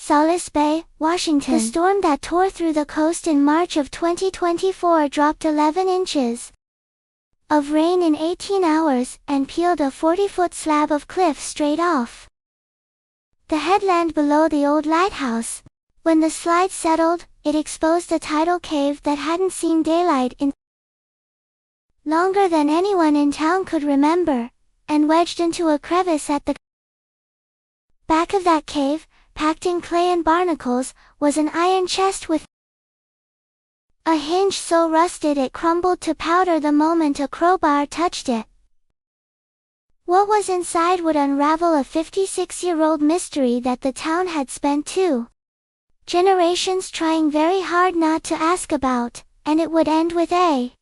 Solace Bay, Washington. The storm that tore through the coast in March of 2024 dropped 11 inches of rain in 18 hours and peeled a 40-foot slab of cliff straight off the headland below the old lighthouse. When the slide settled, it exposed a tidal cave that hadn't seen daylight in longer than anyone in town could remember, and wedged into a crevice at the back of that cave, packed in clay and barnacles, was an iron chest with a hinge so rusted it crumbled to powder the moment a crowbar touched it. What was inside would unravel a 56-year-old mystery that the town had spent 2 generations trying very hard not to ask about, and it would end with a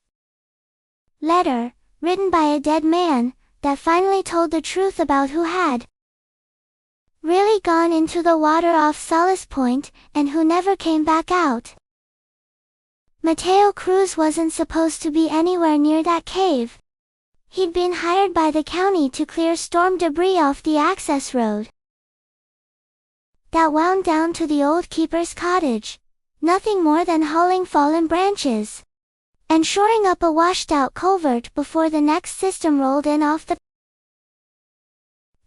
letter, written by a dead man, that finally told the truth about who had really gone into the water off Solace Point, and who never came back out. Mateo Cruz wasn't supposed to be anywhere near that cave. He'd been hired by the county to clear storm debris off the access road that wound down to the old keeper's cottage. Nothing more than hauling fallen branches and shoring up a washed-out culvert before the next system rolled in off the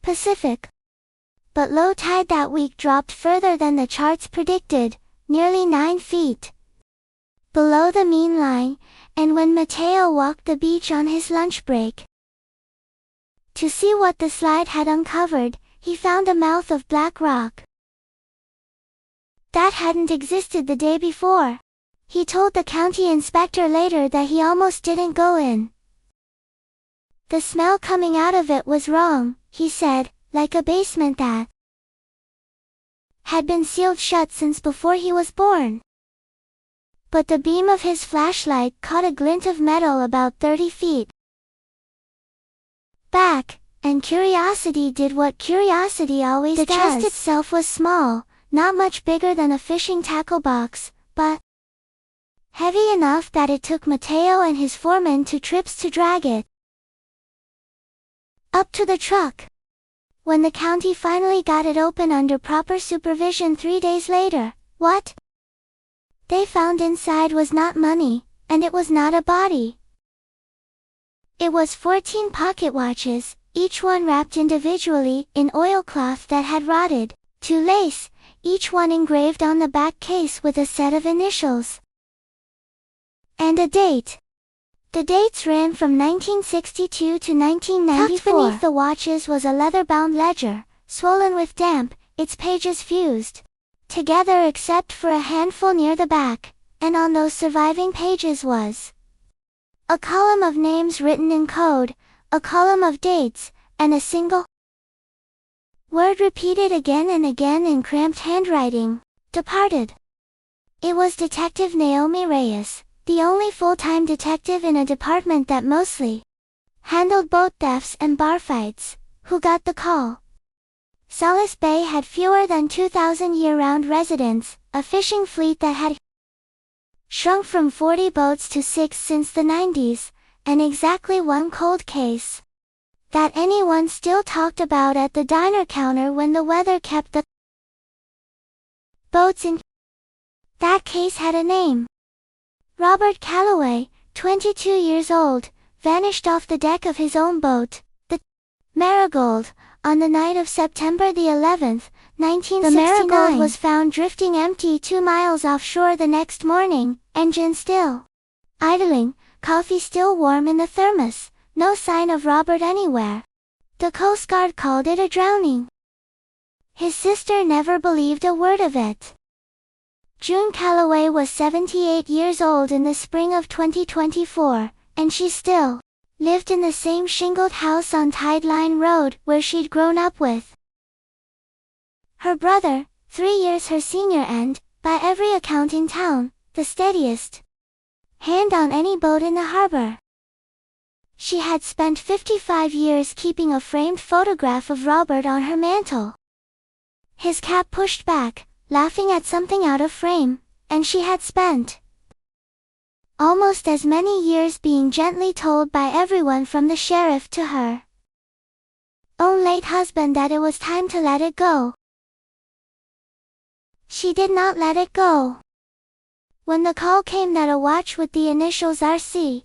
Pacific. But low tide that week dropped further than the charts predicted, nearly 9 feet below the mean line, and when Mateo walked the beach on his lunch break to see what the slide had uncovered, he found a mouth of black rock that hadn't existed the day before. He told the county inspector later that he almost didn't go in. The smell coming out of it was wrong, he said, like a basement that had been sealed shut since before he was born. But the beam of his flashlight caught a glint of metal about 30 feet back, and curiosity did what curiosity always does. The chest itself was small, not much bigger than a fishing tackle box, but heavy enough that it took Mateo and his foreman 2 trips to drag it up to the truck. When the county finally got it open under proper supervision 3 days later, what they found inside was not money, and it was not a body. It was 14 pocket watches, each one wrapped individually in oilcloth that had rotted to lace, each one engraved on the back case with a set of initials and a date. The dates ran from 1962 to 1994. Tucked beneath the watches was a leather-bound ledger, swollen with damp, its pages fused together except for a handful near the back, and on those surviving pages was a column of names written in code, a column of dates, and a single word repeated again and again in cramped handwriting: departed. It was Detective Naomi Reyes, the only full-time detective in a department that mostly handled boat thefts and bar fights, who got the call. Solace Bay had fewer than 2,000 year-round residents, a fishing fleet that had shrunk from 40 boats to 6 since the 90s, and exactly 1 cold case that anyone still talked about at the diner counter when the weather kept the boats in. That case had a name. Robert Calloway, 22 years old, vanished off the deck of his own boat, the Marigold, on the night of September the 11th, 1969. The Marigold was found drifting empty 2 miles offshore the next morning, engine still idling, coffee still warm in the thermos, no sign of Robert anywhere. The Coast Guard called it a drowning. His sister never believed a word of it. June Calloway was 78 years old in the spring of 2024, and she still lived in the same shingled house on Tideline Road where she'd grown up with her brother, 3 years her senior and, by every account in town, the steadiest hand on any boat in the harbor. She had spent 55 years keeping a framed photograph of Robert on her mantle, his cap pushed back, laughing at something out of frame, and she had spent almost as many years being gently told by everyone from the sheriff to her own late husband that it was time to let it go. she did not let it go. When the call came that a watch with the initials RC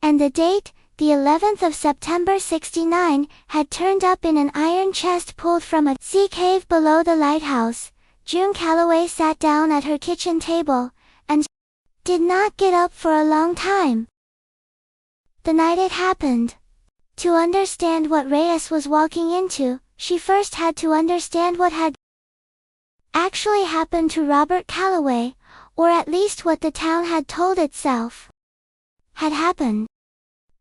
and the date, the 11th of September 69, had turned up in an iron chest pulled from a sea cave below the lighthouse, June Calloway sat down at her kitchen table, and did not get up for a long time. The night it happened. To understand what Reyes was walking into, she first had to understand what had actually happened to Robert Calloway, or at least what the town had told itself had happened.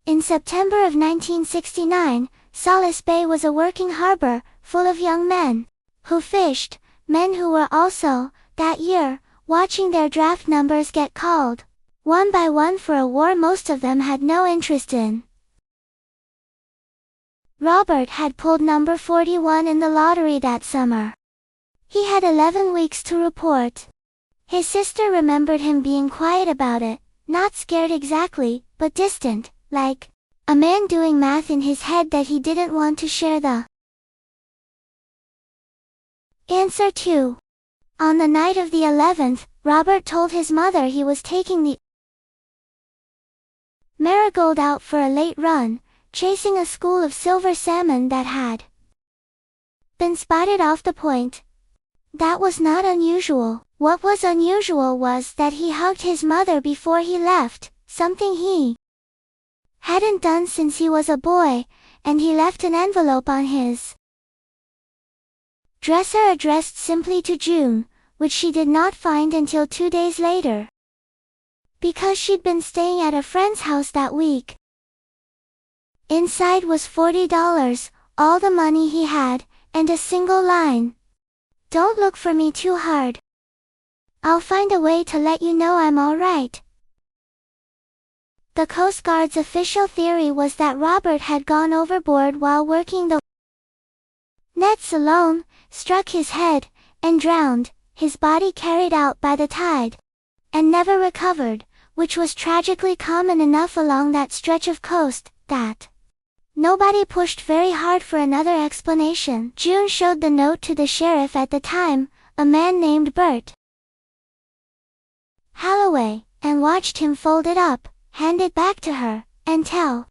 In September of 1969, Solace Bay was a working harbor, full of young men who fished, men who were also, that year, watching their draft numbers get called, one by one for a war most of them had no interest in. Robert had pulled number 41 in the lottery that summer. He had 11 weeks to report. His sister remembered him being quiet about it, not scared exactly, but distant, like a man doing math in his head that he didn't want to share the answer to. On the night of the 11th, Robert told his mother he was taking the Marigold out for a late run, chasing a school of silver salmon that had been spotted off the point. That was not unusual. What was unusual was that he hugged his mother before he left, something he hadn't done since he was a boy, and he left an envelope on his dresser addressed simply to June, which she did not find until 2 days later, because she'd been staying at a friend's house that week. Inside was $40, all the money he had, and a single line. "Don't look for me too hard. I'll find a way to let you know I'm alright." The Coast Guard's official theory was that Robert had gone overboard while working the nets alone, struck his head, and drowned, his body carried out by the tide, and never recovered, which was tragically common enough along that stretch of coast, that nobody pushed very hard for another explanation. June showed the note to the sheriff at the time, a man named Bert Holloway, and watched him fold it up, hand it back to her, and tell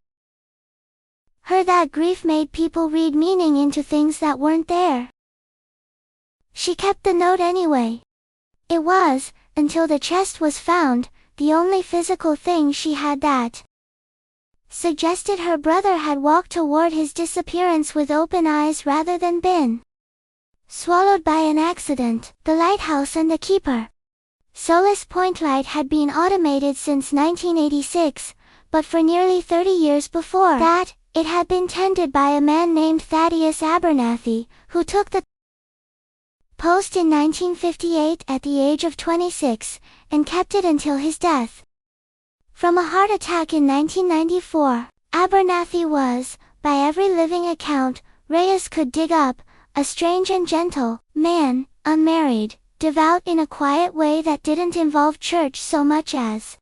her that grief made people read meaning into things that weren't there. She kept the note anyway. It was, until the chest was found, the only physical thing she had that suggested her brother had walked toward his disappearance with open eyes rather than been swallowed by an accident. The lighthouse and the keeper. Solace Point Light had been automated since 1986, but for nearly 30 years before that, it had been tended by a man named Thaddeus Abernathy, who took the post in 1958 at the age of 26, and kept it until his death from a heart attack in 1994. Abernathy was, by every living account Reyes could dig up, a strange and gentle man, unmarried, devout in a quiet way that didn't involve church so much as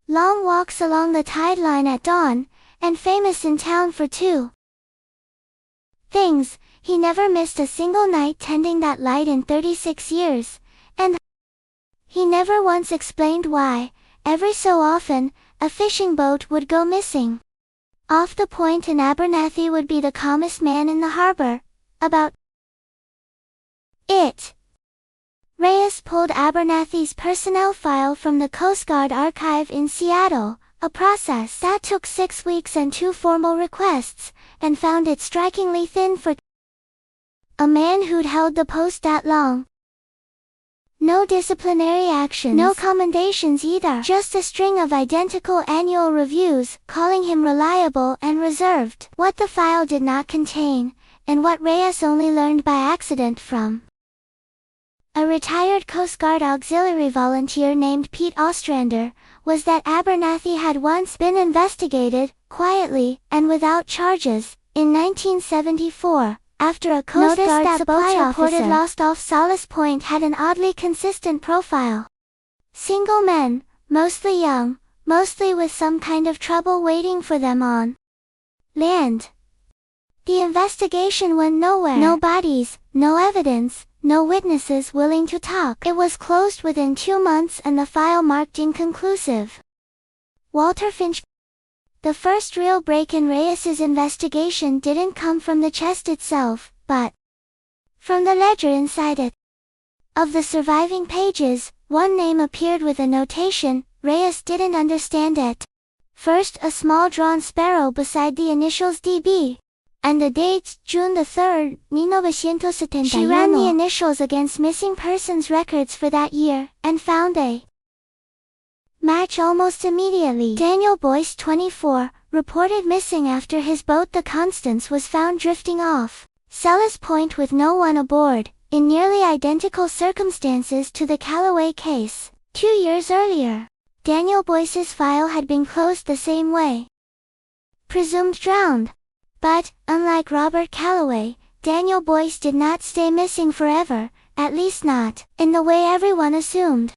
long walks along the tide line at dawn, and famous in town for two things: he never missed a single night tending that light in 36 years, and he never once explained why, every so often, a fishing boat would go missing off the point and Abernathy would be the calmest man in the harbor about it. Reyes pulled Abernathy's personnel file from the Coast Guard archive in Seattle, a process that took 6 weeks and 2 formal requests, and found it strikingly thin for a man who'd held the post that long. No disciplinary actions, no commendations either, just a string of identical annual reviews, calling him reliable and reserved. What the file did not contain, and what Reyes only learned by accident from a retired Coast Guard auxiliary volunteer named Pete Ostrander, was that Abernathy had once been investigated, quietly, and without charges, in 1974, after a Coast Guard supply reported lost off Solace Point had an oddly consistent profile. Single men, mostly young, mostly with some kind of trouble waiting for them on land. The investigation went nowhere. No bodies, no evidence, no witnesses willing to talk. It was closed within 2 months and the file marked inconclusive. Walter Finch. The first real break in Reyes's investigation didn't come from the chest itself, but from the ledger inside it. Of the surviving pages, one name appeared with a notation. Reyes didn't understand it. First, a small drawn sparrow beside the initials DB. And the dates, June 3, 1971. She ran the initials against missing persons records for that year, and found a match almost immediately. Daniel Boyce, 24, reported missing after his boat the Constance was found drifting off Solace Point with no one aboard, in nearly identical circumstances to the Callaway case. 2 years earlier, Daniel Boyce's file had been closed the same way. Presumed drowned. But, unlike Robert Callaway, Daniel Boyce did not stay missing forever, at least not in the way everyone assumed.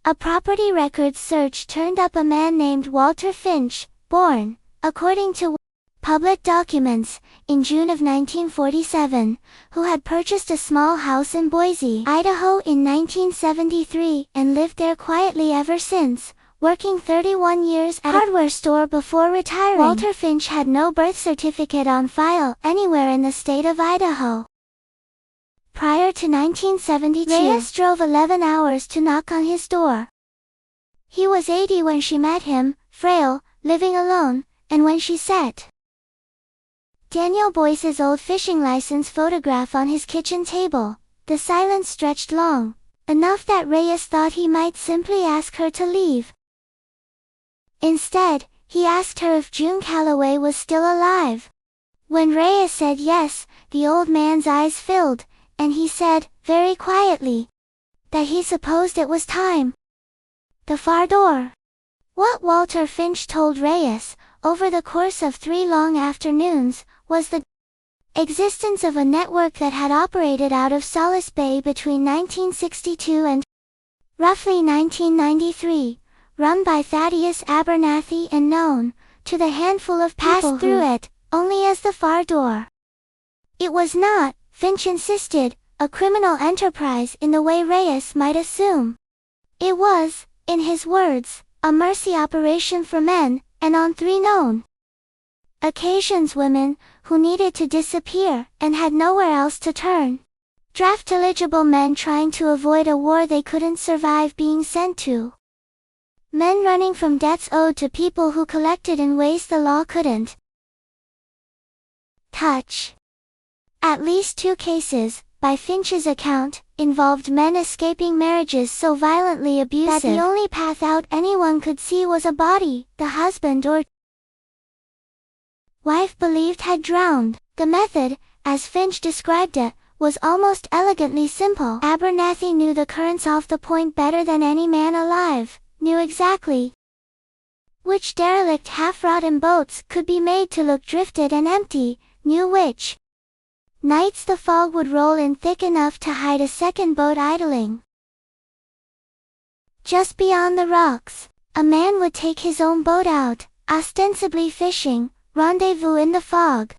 A property records search turned up a man named Walter Finch, born, according to public documents, in June of 1947, who had purchased a small house in Boise, Idaho in 1973 and lived there quietly ever since, working 31 years at a hardware store before retiring. Walter Finch had no birth certificate on file anywhere in the state of Idaho. Prior to 1972, Reyes drove 11 hours to knock on his door. He was 80 when she met him, frail, living alone, and when she set Daniel Boyce's old fishing license photograph on his kitchen table. The silence stretched long, enough that Reyes thought he might simply ask her to leave. Instead, he asked her if June Callaway was still alive. When Reyes said yes, the old man's eyes filled, and he said, very quietly, that he supposed it was time. The far door. What Walter Finch told Reyes, over the course of 3 long afternoons, was the existence of a network that had operated out of Solace Bay between 1962 and roughly 1993. Run by Thaddeus Abernathy and known, to the handful of people passed through it, only as the far door. It was not, Finch insisted, a criminal enterprise in the way Reyes might assume. It was, in his words, a mercy operation for men, and on 3 known occasions women, who needed to disappear, and had nowhere else to turn. Draft-eligible men trying to avoid a war they couldn't survive being sent to. Men running from debts owed to people who collected in ways the law couldn't touch. At least 2 cases, by Finch's account, involved men escaping marriages so violently abusive that the only path out anyone could see was a body the husband or wife believed had drowned. The method, as Finch described it, was almost elegantly simple. Abernathy knew the currents off the point better than any man alive. Knew exactly which derelict half-rotten boats could be made to look drifted and empty, knew which nights the fog would roll in thick enough to hide a second boat idling. Just beyond the rocks, a man would take his own boat out, ostensibly fishing, rendezvous in the fog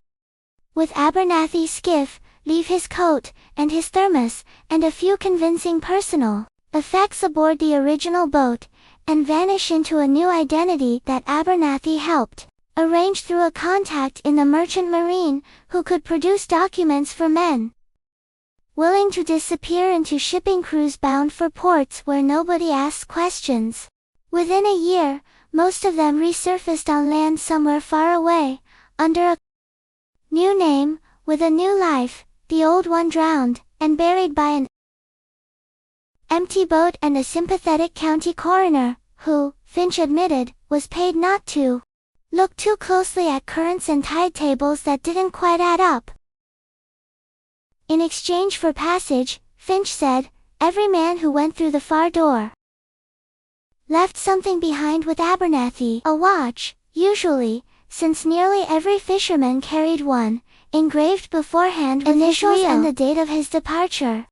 with Abernathy's skiff, leave his coat, and his thermos, and a few convincing personal effects aboard the original boat, and vanish into a new identity that Abernathy helped arrange through a contact in the merchant marine, who could produce documents for men willing to disappear into shipping crews bound for ports where nobody asks questions. Within a year, most of them resurfaced on land somewhere far away, under a new name, with a new life, the old one drowned, and buried by an empty boat and a sympathetic county coroner, who, Finch admitted, was paid not to look too closely at currents and tide tables that didn't quite add up. In exchange for passage, Finch said, every man who went through the far door left something behind with Abernathy, a watch, usually, since nearly every fisherman carried one, engraved beforehand with initials and the date of his departure.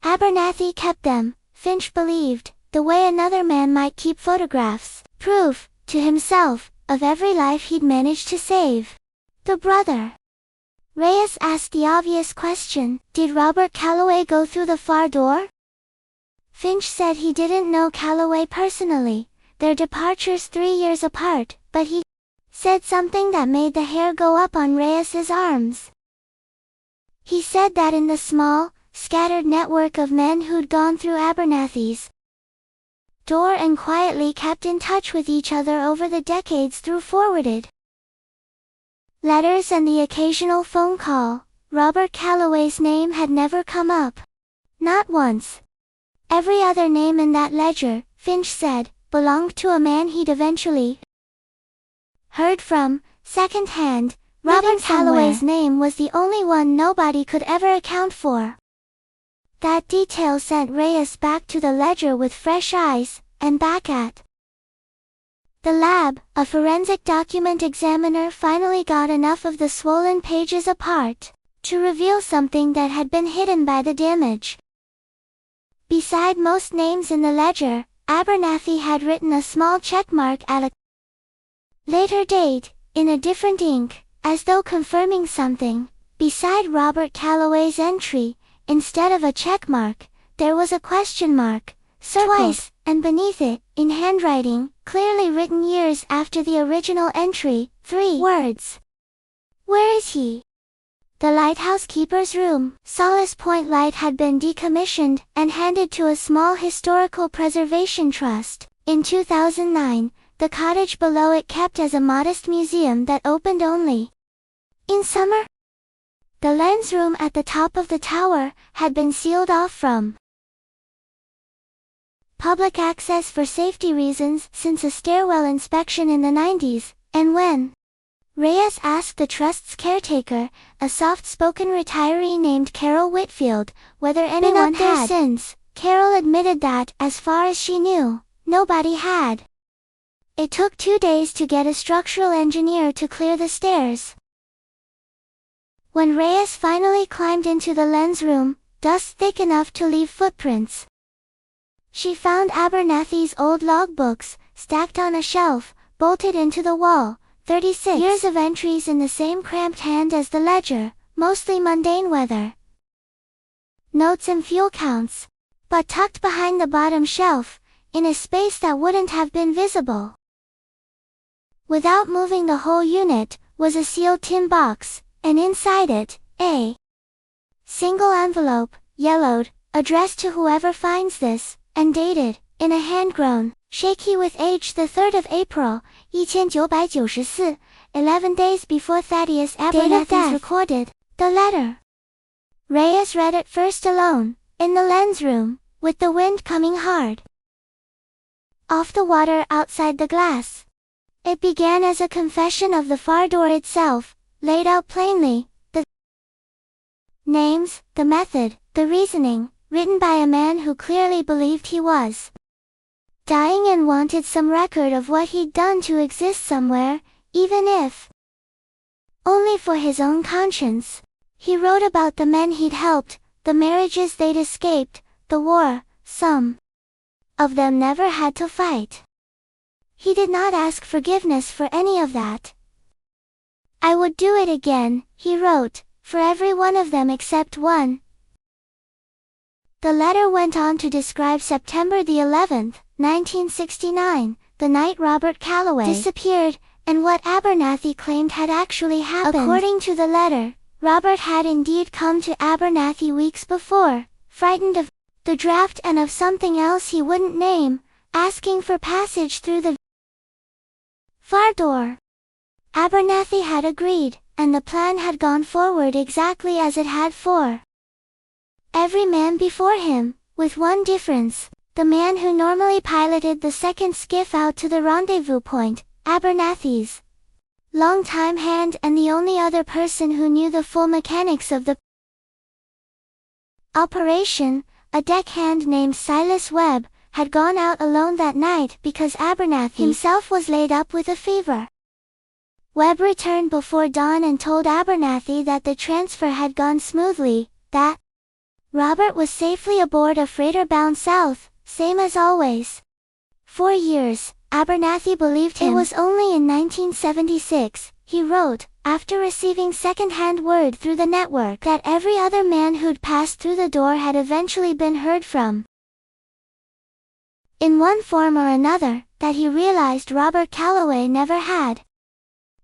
Abernathy kept them, Finch believed, the way another man might keep photographs, proof, to himself, of every life he'd managed to save. The brother Reyes asked the obvious question, did Robert Calloway go through the far door? Finch said he didn't know Calloway personally, their departures 3 years apart, but he said something that made the hair go up on Reyes's arms. He said that in the small, scattered network of men who'd gone through Abernathy's door and quietly kept in touch with each other over the decades through forwarded letters and the occasional phone call, Robert Calloway's name had never come up. Not once. Every other name in that ledger, Finch said, belonged to a man he'd eventually heard from, second-hand. Robert Calloway's name was the only one nobody could ever account for. That detail sent Reyes back to the ledger with fresh eyes, and back at the lab. A forensic document examiner finally got enough of the swollen pages apart to reveal something that had been hidden by the damage. Beside most names in the ledger, Abernathy had written a small checkmark at a later date, in a different ink, as though confirming something. Beside Robert Calloway's entry, instead of a checkmark, there was a question mark, circled twice, and beneath it, in handwriting, clearly written years after the original entry, 3 words. Where is he? The lighthouse keeper's room. Solace Point Light had been decommissioned and handed to a small historical preservation trust. In 2009, the cottage below it kept as a modest museum that opened only in summer. The lens room at the top of the tower had been sealed off from public access for safety reasons since a stairwell inspection in the 90s, and when Reyes asked the trust's caretaker, a soft-spoken retiree named Carol Whitfield, whether anyone had been up there since, Carol admitted that, as far as she knew, nobody had. It took 2 days to get a structural engineer to clear the stairs. When Reyes finally climbed into the lens room, dust thick enough to leave footprints, she found Abernathy's old logbooks, stacked on a shelf, bolted into the wall, 36 years of entries in the same cramped hand as the ledger, mostly mundane weather notes and fuel counts, but tucked behind the bottom shelf, in a space that wouldn't have been visible without moving the whole unit, was a sealed tin box, and inside it, a single envelope, yellowed, addressed to whoever finds this, and dated, in a hand-grown, shaky with age the 3rd of April, 1994, 11 days before Thaddeus Abernathy recorded the letter. Reyes read it first alone, in the lens room, with the wind coming hard off the water outside the glass. It began as a confession of the far door itself, laid out plainly, the names, the method, the reasoning, written by a man who clearly believed he was dying and wanted some record of what he'd done to exist somewhere, even if only for his own conscience. He wrote about the men he'd helped, the marriages they'd escaped, the war some of them never had to fight. He did not ask forgiveness for any of that. I would do it again, he wrote, for every one of them except one. The letter went on to describe September the 11th, 1969, the night Robert Calloway disappeared, and what Abernathy claimed had actually happened. According to the letter, Robert had indeed come to Abernathy weeks before, frightened of the draft and of something else he wouldn't name, asking for passage through the far door. Abernathy had agreed, and the plan had gone forward exactly as it had for every man before him, with one difference. The man who normally piloted the second skiff out to the rendezvous point, Abernathy's longtime hand and the only other person who knew the full mechanics of the operation, a deckhand named Silas Webb, had gone out alone that night because Abernathy himself was laid up with a fever. Webb returned before dawn and told Abernathy that the transfer had gone smoothly, that Robert was safely aboard a freighter bound south, same as always. For years, Abernathy believed him. It was only in 1976, he wrote, after receiving second-hand word through the network that every other man who'd passed through the door had eventually been heard from, in one form or another, that he realized Robert Calloway never had.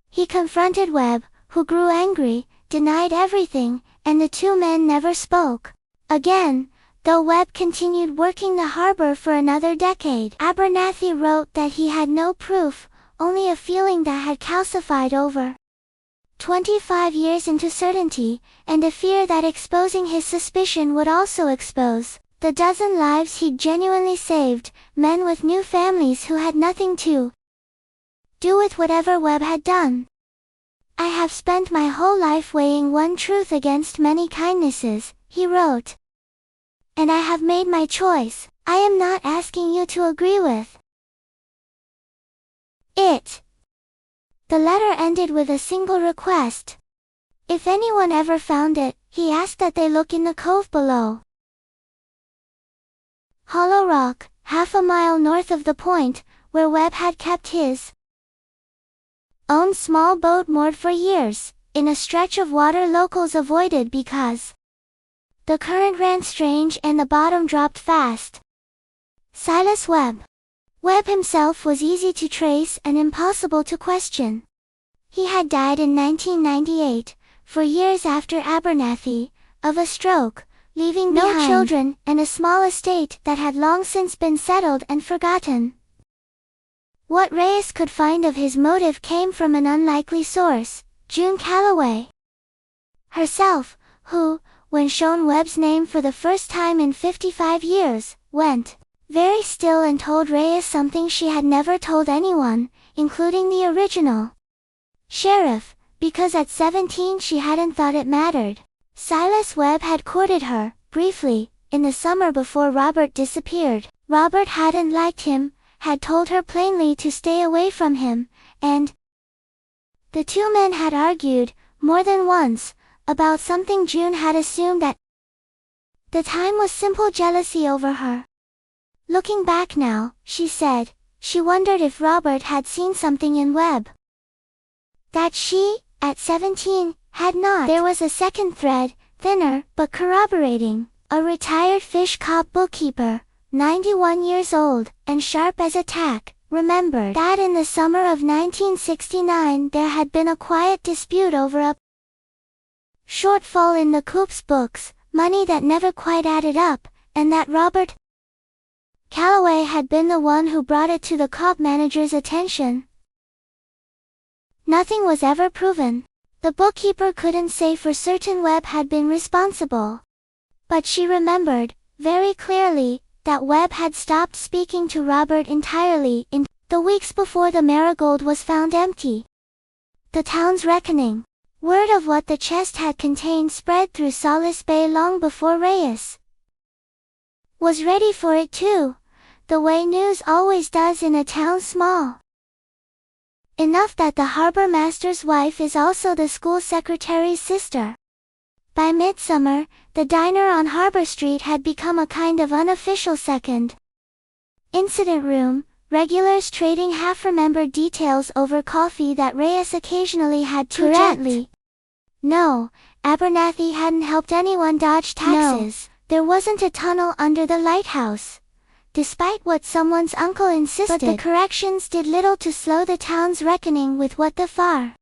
He confronted Webb, who grew angry, denied everything, and the two men never spoke again, though Webb continued working the harbor for another decade. Abernathy wrote that he had no proof, only a feeling that had calcified over 25 years into certainty, and a fear that exposing his suspicion would also expose the dozen lives he'd genuinely saved, men with new families who had nothing to do with whatever Webb had done. I have spent my whole life weighing one truth against many kindnesses, he wrote. And I have made my choice. I am not asking you to agree with it. The letter ended with a single request. If anyone ever found it, he asked that they look in the cove below. Hollow Rock, half a mile north of the point, where Webb had kept his own small boat moored for years, in a stretch of water locals avoided because the current ran strange and the bottom dropped fast. Silas Webb. Webb himself was easy to trace and impossible to question. He had died in 1998, 4 years after Abernathy, of a stroke, leaving no children and a small estate that had long since been settled and forgotten. What Reyes could find of his motive came from an unlikely source, June Calloway herself, who, when shown Webb's name for the first time in 55 years, went very still and told Reyes something she had never told anyone, including the original sheriff, because at 17 she hadn't thought it mattered. Silas Webb had courted her, briefly, in the summer before Robert disappeared. Robert hadn't liked him, had told her plainly to stay away from him, and the two men had argued, more than once, about something June had assumed at the time was simple jealousy over her. Looking back now, she said, she wondered if Robert had seen something in Webb that she, at 17, had not. There was a second thread, thinner, but corroborating. A retired fish cop bookkeeper, 91 years old, and sharp as a tack, remembered that in the summer of 1969 there had been a quiet dispute over a shortfall in the coup's books, money that never quite added up, and that Robert Calloway had been the one who brought it to the cop manager's attention. Nothing was ever proven. The bookkeeper couldn't say for certain Webb had been responsible. But she remembered, very clearly, that Webb had stopped speaking to Robert entirely in the weeks before the Marigold was found empty. The town's reckoning. Word of what the chest had contained spread through Solace Bay long before Reyes was ready for it too, the way news always does in a town small enough that the harbor master's wife is also the school secretary's sister. By midsummer, the diner on Harbor Street had become a kind of unofficial second incident room, regulars trading half-remembered details over coffee that Reyes occasionally had to gently. No, Abernathy hadn't helped anyone dodge taxes. No, there wasn't a tunnel under the lighthouse, despite what someone's uncle insisted. But the corrections did little to slow the town's reckoning with what the far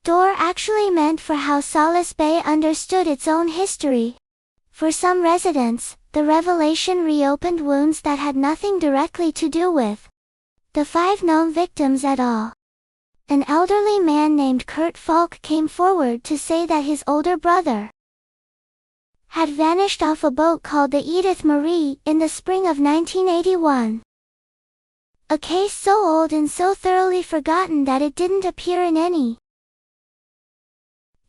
door actually meant for how Solace Bay understood its own history. For some residents, the revelation reopened wounds that had nothing directly to do with the 5 known victims at all. An elderly man named Kurt Falk came forward to say that his older brother had vanished off a boat called the Edith Marie in the spring of 1981. A case so old and so thoroughly forgotten that it didn't appear in any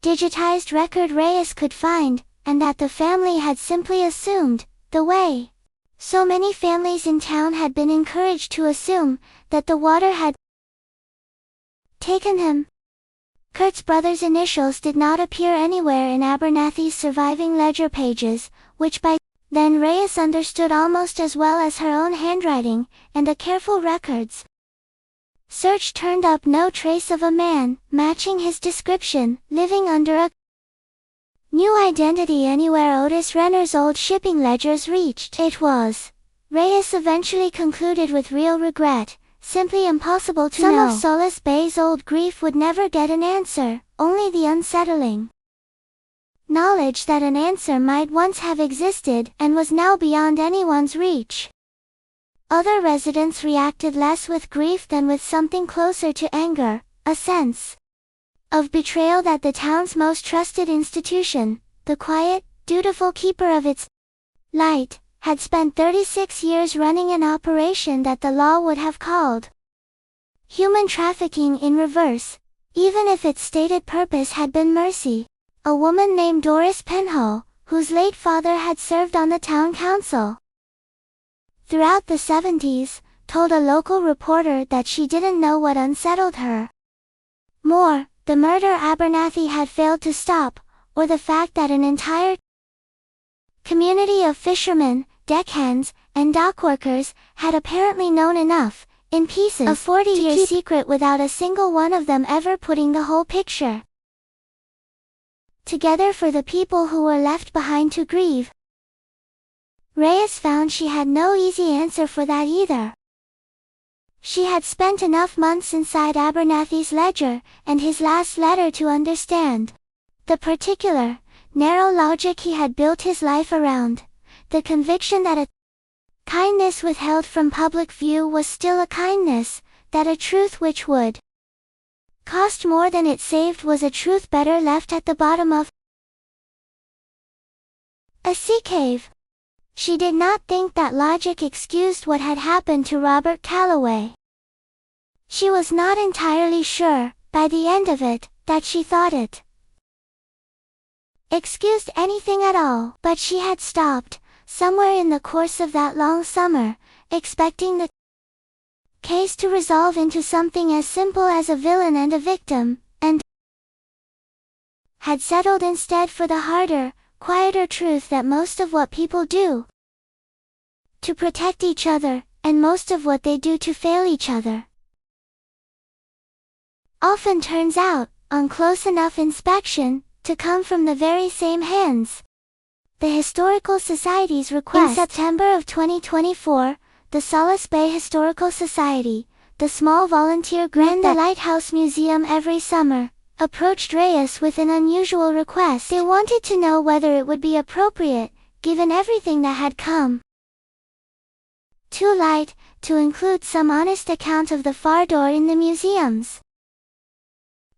digitized record Reyes could find, and that the family had simply assumed, the way so many families in town had been encouraged to assume, that the water had taken him. Kurt's brother's initials did not appear anywhere in Abernathy's surviving ledger pages, which by then Reyes understood almost as well as her own handwriting, and the careful records Search turned up no trace of a man, matching his description, living under a new identity anywhere Otis Renner's old shipping ledgers reached. It was, Reyes eventually concluded with real regret, simply impossible to know. Some of Solace Bay's old grief would never get an answer, only the unsettling knowledge that an answer might once have existed and was now beyond anyone's reach. Other residents reacted less with grief than with something closer to anger, a sense of betrayal that the town's most trusted institution, the quiet, dutiful keeper of its light, had spent 36 years running an operation that the law would have called human trafficking in reverse, even if its stated purpose had been mercy. A woman named Doris Penhall, whose late father had served on the town council throughout the 70s, told a local reporter that she didn't know what unsettled her more, the murder Abernathy had failed to stop, or the fact that an entire community of fishermen, deckhands, and dockworkers had apparently known enough, in pieces, a 40-year secret without a single one of them ever putting the whole picture together for the people who were left behind to grieve. Reyes found she had no easy answer for that either. She had spent enough months inside Abernathy's ledger and his last letter to understand the particular, narrow logic he had built his life around, the conviction that a kindness withheld from public view was still a kindness, that a truth which would cost more than it saved was a truth better left at the bottom of a sea cave. She did not think that logic excused what had happened to Robert Calloway. She was not entirely sure, by the end of it, that she thought it excused anything at all, but she had stopped, somewhere in the course of that long summer, expecting the case to resolve into something as simple as a villain and a victim, and had settled instead for the harder, quieter truth that most of what people do to protect each other, and most of what they do to fail each other, often turns out, on close enough inspection, to come from the very same hands. The Historical Society's request. In September of 2024, the Solace Bay Historical Society, the small volunteer group that the Lighthouse Museum every summer, approached Reyes with an unusual request. They wanted to know whether it would be appropriate, given everything that had come to light, to include some honest account of the far door in the museum's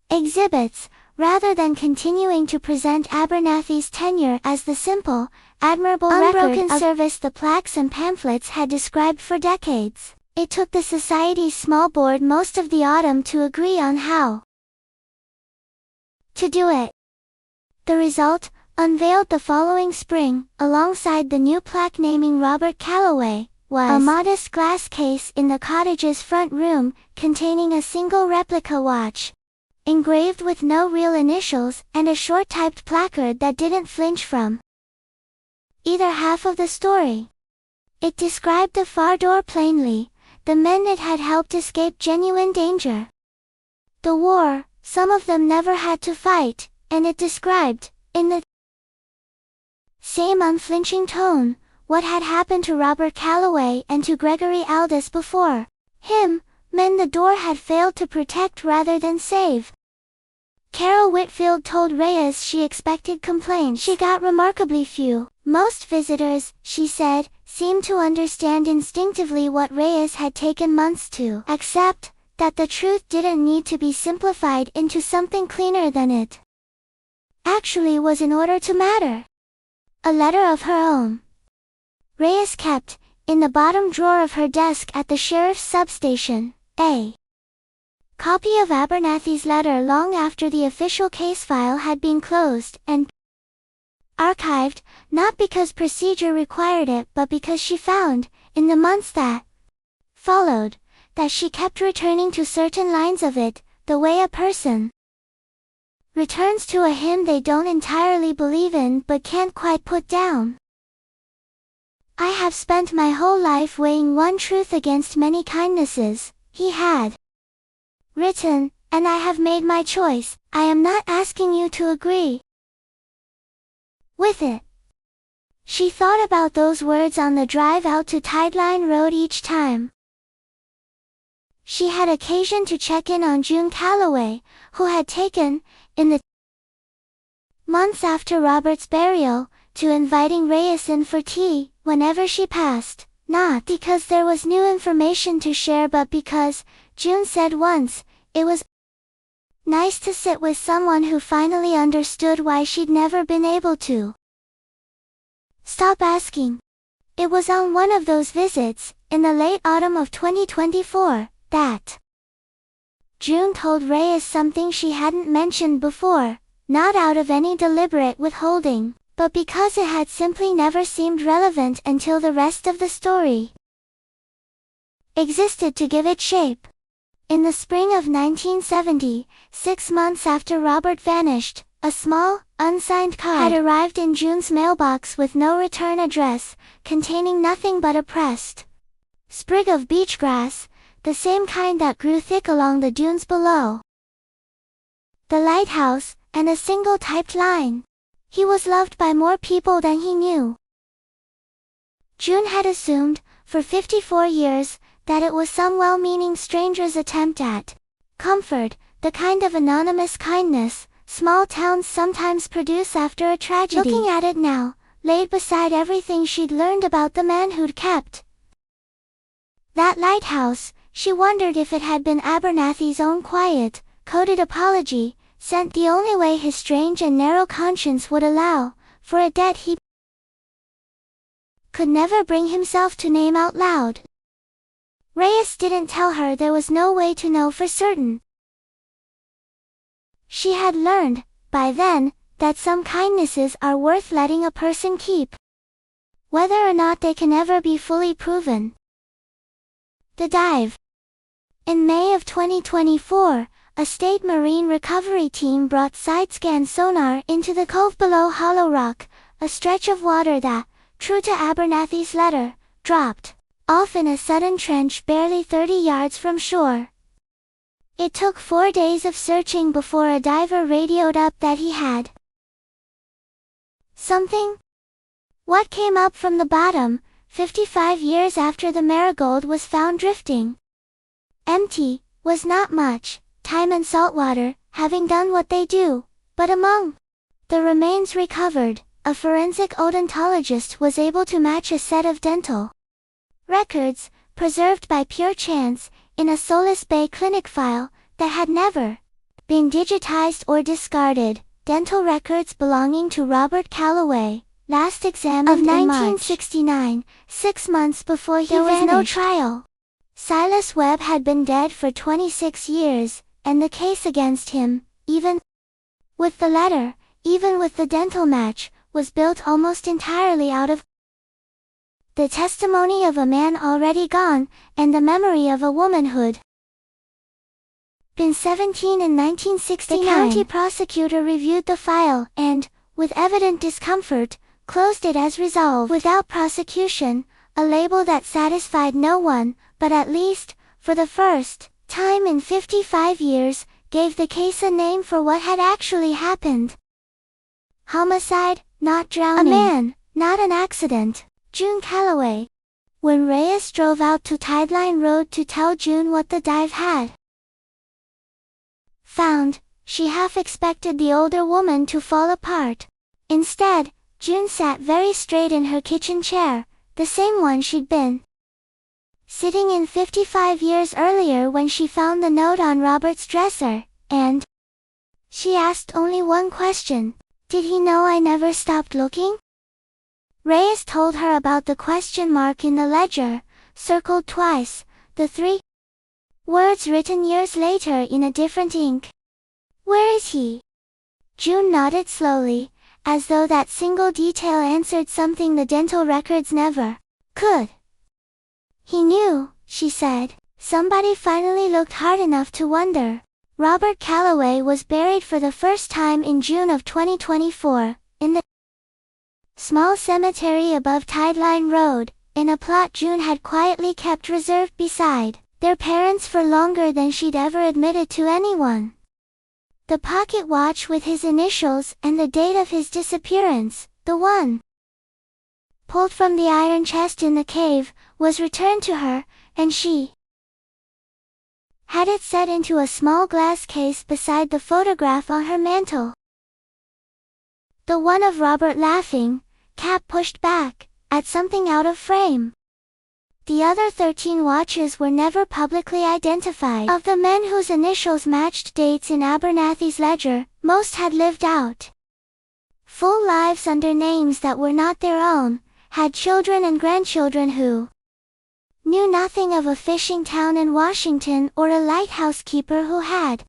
exhibits, rather than continuing to present Abernathy's tenure as the simple, admirable unbroken service the plaques and pamphlets had described for decades. It took the Society's small board most of the autumn to agree on how to do it. The result, unveiled the following spring, alongside the new plaque naming Robert Calloway, was a modest glass case in the cottage's front room, containing a single replica watch, engraved with no real initials, and a short typed placard that didn't flinch from either half of the story. It described the far door plainly, the men it had helped escape genuine danger. The war, some of them never had to fight, and it described, in the same unflinching tone, what had happened to Robert Calloway and to Gregory Aldous before him, men the door had failed to protect rather than save. Carol Whitfield told Reyes she expected complaints. She got remarkably few. Most visitors, she said, seemed to understand instinctively what Reyes had taken months to accept, that the truth didn't need to be simplified into something cleaner than it actually was in order to matter. A letter of her own Reyes kept, in the bottom drawer of her desk at the sheriff's substation, a copy of Abernathy's letter long after the official case file had been closed and archived, not because procedure required it but because she found, in the months that followed, that she kept returning to certain lines of it, the way a person returns to a hymn they don't entirely believe in but can't quite put down. I have spent my whole life weighing one truth against many kindnesses, he had written, and I have made my choice. I am not asking you to agree with it. She thought about those words on the drive out to Tideline Road each time she had occasion to check in on June Calloway, who had taken, in the months after Robert's burial, to inviting Reyes in for tea, whenever she passed, not because there was new information to share but because, June said once, it was nice to sit with someone who finally understood why she'd never been able to stop asking. It was on one of those visits, in the late autumn of 2024, that June told Reyes something she hadn't mentioned before, not out of any deliberate withholding, but because it had simply never seemed relevant until the rest of the story existed to give it shape. In the spring of 1970, 6 months after Robert vanished, a small, unsigned card had arrived in June's mailbox with no return address, containing nothing but a pressed sprig of beach grass, the same kind that grew thick along the dunes below the lighthouse, and a single typed line. He was loved by more people than he knew. June had assumed, for 54 years, that it was some well-meaning stranger's attempt at comfort, the kind of anonymous kindness small towns sometimes produce after a tragedy. Looking at it now, laid beside everything she'd learned about the man who'd kept that lighthouse, she wondered if it had been Abernathy's own quiet, coded apology, sent the only way his strange and narrow conscience would allow, for a debt he could never bring himself to name out loud. Reyes didn't tell her there was no way to know for certain. She had learned, by then, that some kindnesses are worth letting a person keep, whether or not they can ever be fully proven. The dive. In May of 2024, a state marine recovery team brought side-scan sonar into the cove below Hollow Rock, a stretch of water that, true to Abernathy's letter, dropped off in a sudden trench barely 30 yards from shore. It took 4 days of searching before a diver radioed up that he had something. What came up from the bottom, 55 years after the Marigold was found drifting empty, was not much, time and saltwater, having done what they do, but among the remains recovered, a forensic odontologist was able to match a set of dental records, preserved by pure chance, in a Solace Bay clinic file, that had never been digitized or discarded, dental records belonging to Robert Calloway, last examined in 1969, 6 months before he vanished. There was no trial. Silas Webb had been dead for 26 years, and the case against him, even with the letter, even with the dental match, was built almost entirely out of the testimony of a man already gone, and the memory of a woman who'd been 17 in 1969. The county prosecutor reviewed the file and, with evident discomfort, closed it as resolved without prosecution, a label that satisfied no one, but at least, for the first time in 55 years, gave the case a name for what had actually happened. Homicide, not drowning. A man, not an accident. June Calloway. When Reyes drove out to Tideline Road to tell June what the dive had found, she half expected the older woman to fall apart. Instead, June sat very straight in her kitchen chair, the same one she'd been sitting in 55 years earlier when she found the note on Robert's dresser, and she asked only one question: did he know I never stopped looking? Reyes told her about the question mark in the ledger, circled twice, the 3 words written years later in a different ink. Where is he? June nodded slowly, as though that single detail answered something the dental records never could. He knew, she said. Somebody finally looked hard enough to wonder. Robert Calloway was buried for the first time in June of 2024, in the small cemetery above Tideline Road, in a plot June had quietly kept reserved beside their parents for longer than she'd ever admitted to anyone. The pocket watch with his initials and the date of his disappearance, the one pulled from the iron chest in the cave, was returned to her, and she had it set into a small glass case beside the photograph on her mantel. The one of Robert laughing, cap pushed back, at something out of frame. The other 13 watches were never publicly identified. Of the men whose initials matched dates in Abernathy's ledger, most had lived out full lives under names that were not their own, had children and grandchildren who knew nothing of a fishing town in Washington or a lighthouse keeper who had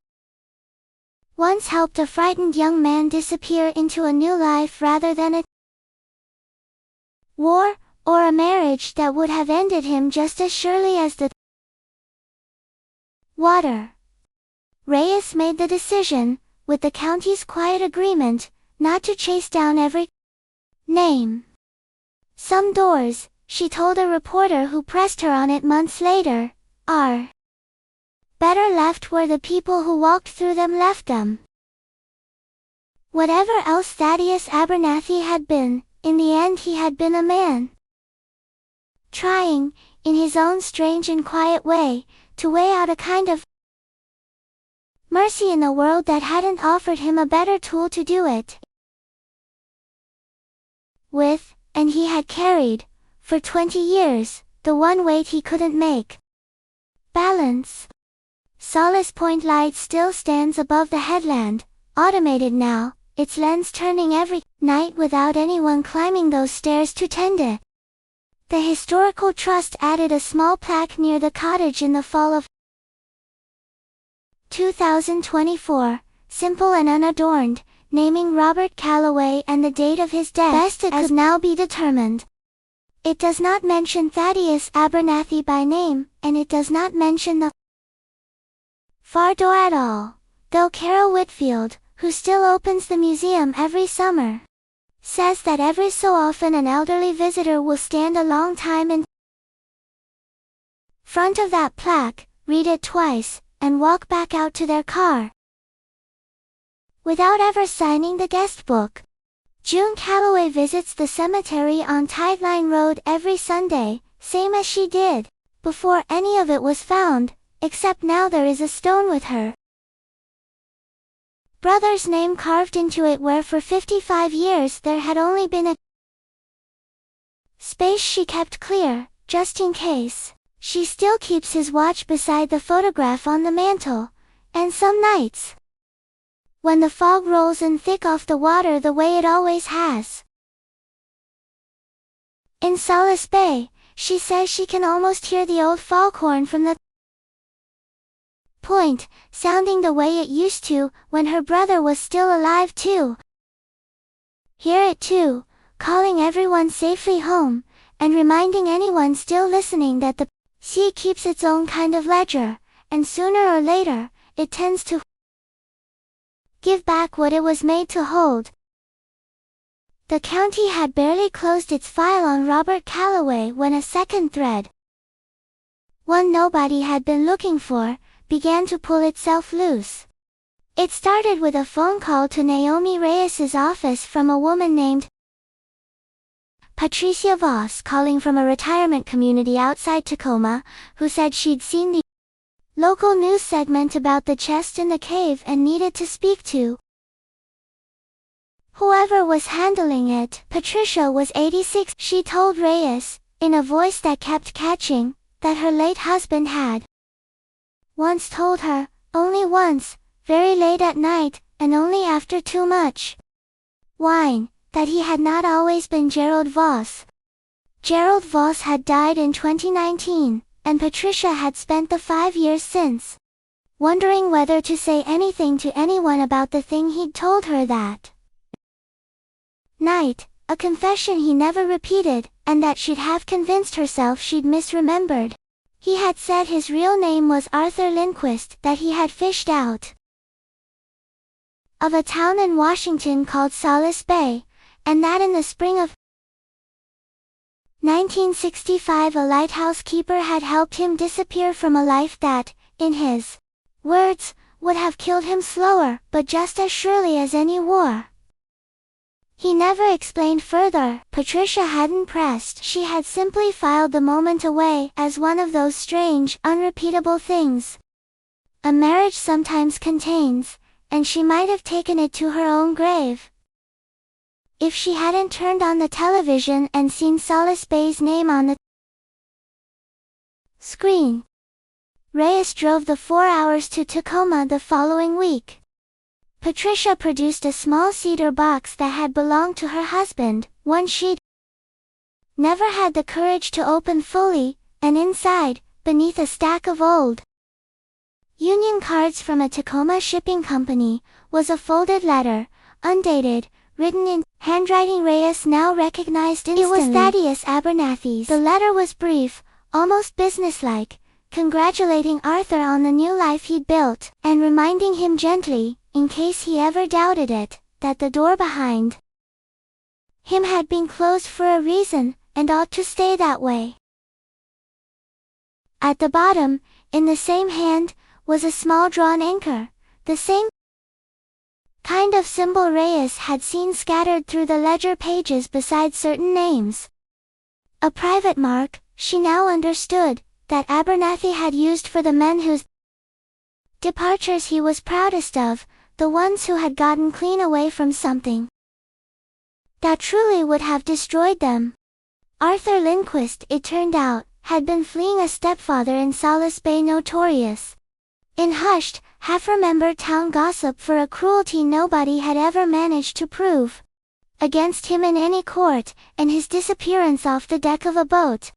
once helped a frightened young man disappear into a new life rather than a war, or a marriage that would have ended him just as surely as the water. Reyes made the decision, with the county's quiet agreement, not to chase down every name. Some doors, she told a reporter who pressed her on it months later, are better left where the people who walked through them left them. Whatever else Thaddeus Abernathy had been, in the end he had been a man, trying, in his own strange and quiet way, to weigh out a kind of mercy in a world that hadn't offered him a better tool to do it with, and he had carried, for 20 years, the one weight he couldn't make balance. Solace Point Light still stands above the headland, automated now, its lens turning every night without anyone climbing those stairs to tend it. The Historical Trust added a small plaque near the cottage in the fall of 2024, simple and unadorned, naming Robert Calloway and the date of his death. Best it could now be determined. It does not mention Thaddeus Abernathy by name, and it does not mention the far door at all, though Carol Whitfield, who still opens the museum every summer, says that every so often an elderly visitor will stand a long time in front of that plaque, read it twice, and walk back out to their car without ever signing the guest book. June Calloway visits the cemetery on Tideline Road every Sunday, same as she did before any of it was found, except now there is a stone with her brother's name carved into it where for 55 years there had only been a space she kept clear, just in case. She still keeps his watch beside the photograph on the mantel, and some nights, when the fog rolls in thick off the water the way it always has in Solace Bay, she says she can almost hear the old foghorn from the point, sounding the way it used to, when her brother was still alive too. Hear it too, calling everyone safely home, and reminding anyone still listening that the sea keeps its own kind of ledger, and sooner or later, it tends to give back what it was made to hold. The county had barely closed its file on Robert Calloway when a second thread, one nobody had been looking for, began to pull itself loose. It started with a phone call to Naomi Reyes's office from a woman named Patricia Voss calling from a retirement community outside Tacoma, who said she'd seen the local news segment about the chest in the cave and needed to speak to whoever was handling it. Patricia was 86. She told Reyes, in a voice that kept catching, that her late husband had once told her, only once, very late at night, and only after too much wine, that he had not always been Gerald Voss. Gerald Voss had died in 2019, and Patricia had spent the 5 years since wondering whether to say anything to anyone about the thing he'd told her that night, a confession he never repeated, and that she'd have convinced herself she'd misremembered. He had said his real name was Arthur Lindquist, that he had fished out of a town in Washington called Solace Bay, and that in the spring of 1965 a lighthouse keeper had helped him disappear from a life that, in his words, would have killed him slower, but just as surely as any war. He never explained further. Patricia hadn't pressed. She had simply filed the moment away as one of those strange, unrepeatable things a marriage sometimes contains, and she might have taken it to her own grave. If she hadn't turned on the television and seen Solace Bay's name on the screen. Reyes drove the 4 hours to Tacoma the following week. Patricia produced a small cedar box that had belonged to her husband, one she'd never had the courage to open fully, and inside, beneath a stack of old Union cards from a Tacoma shipping company, was a folded letter, undated, written in handwriting Reyes now recognized instantly. It was Thaddeus Abernathy's. The letter was brief, almost businesslike, congratulating Arthur on the new life he'd built, and reminding him gently, in case he ever doubted it, that the door behind him had been closed for a reason, and ought to stay that way. At the bottom, in the same hand, was a small drawn anchor, the same kind of symbol Reyes had seen scattered through the ledger pages beside certain names. A private mark, she now understood, that Abernathy had used for the men whose departures he was proudest of, the ones who had gotten clean away from something that truly would have destroyed them. Arthur Lindquist, it turned out, had been fleeing a stepfather in Solace Bay, notorious in hushed, half-remembered town gossip for a cruelty nobody had ever managed to prove against him in any court, and his disappearance off the deck of a boat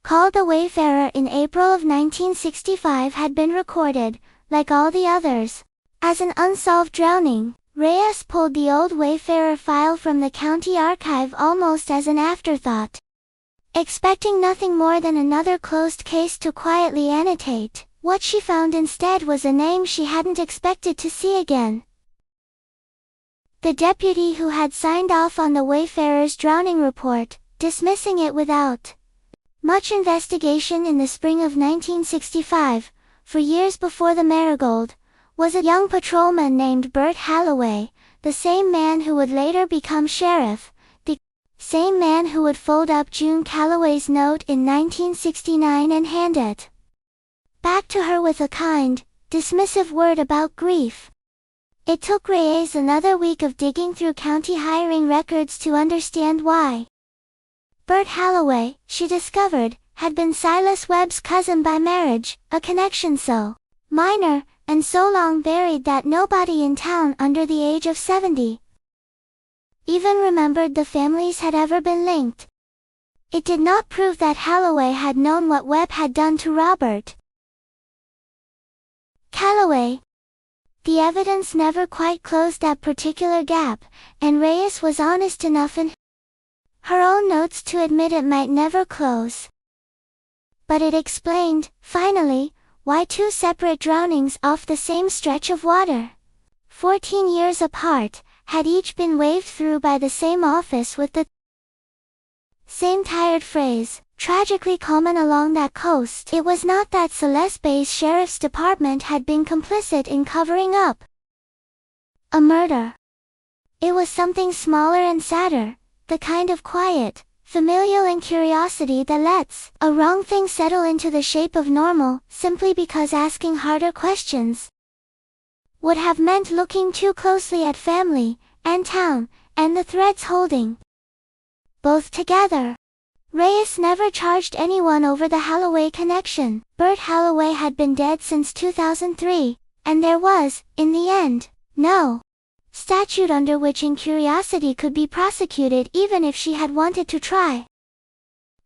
called the Wayfarer in April of 1965 had been recorded, like all the others, as an unsolved drowning. Reyes pulled the old Wayfarer file from the county archive almost as an afterthought, expecting nothing more than another closed case to quietly annotate. What she found instead was a name she hadn't expected to see again. The deputy who had signed off on the Wayfarer's drowning report, dismissing it without much investigation in the spring of 1965, for years before the Marigold, was a young patrolman named Bert Halloway, the same man who would later become sheriff, the same man who would fold up June Calloway's note in 1969 and hand it back to her with a kind, dismissive word about grief. It took Reyes another week of digging through county hiring records to understand why. Bert Halloway, she discovered, had been Silas Webb's cousin by marriage, a connection so minor, and so long buried that nobody in town under the age of 70 even remembered the families had ever been linked. It did not prove that Halloway had known what Webb had done to Robert Calloway. The evidence never quite closed that particular gap, and Reyes was honest enough in her own notes to admit it might never close. But it explained, finally, why two separate drownings off the same stretch of water, 14 years apart, had each been waved through by the same office with the same tired phrase, tragically common along that coast. It was not that Solace Bay's sheriff's department had been complicit in covering up a murder. It was something smaller and sadder, the kind of quiet, familial incuriosity that lets a wrong thing settle into the shape of normal, simply because asking harder questions would have meant looking too closely at family, and town, and the threads holding both together. Reyes never charged anyone over the Halloway connection. Bert Halloway had been dead since 2003, and there was, in the end, no statute under which incuriosity could be prosecuted even if she had wanted to try.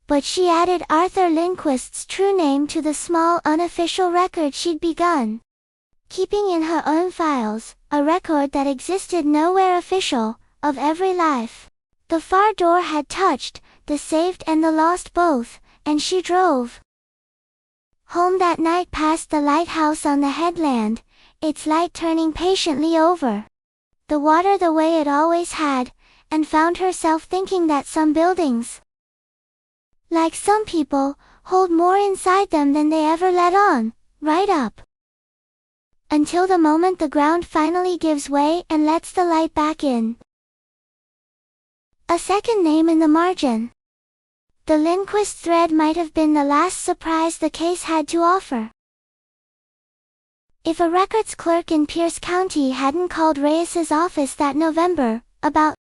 But she added Arthur Lindquist's true name to the small unofficial record she'd begun keeping in her own files, a record that existed nowhere official, of every life the far door had touched, the saved and the lost both, and she drove home that night past the lighthouse on the headland, its light turning patiently over the water the way it always had, and found herself thinking that some buildings, like some people, hold more inside them than they ever let on, right up. Until the moment the ground finally gives way and lets the light back in. A second name in the margin. The Lindquist thread might have been the last surprise the case had to offer. If a records clerk in Pierce County hadn't called Reyes's office that November, about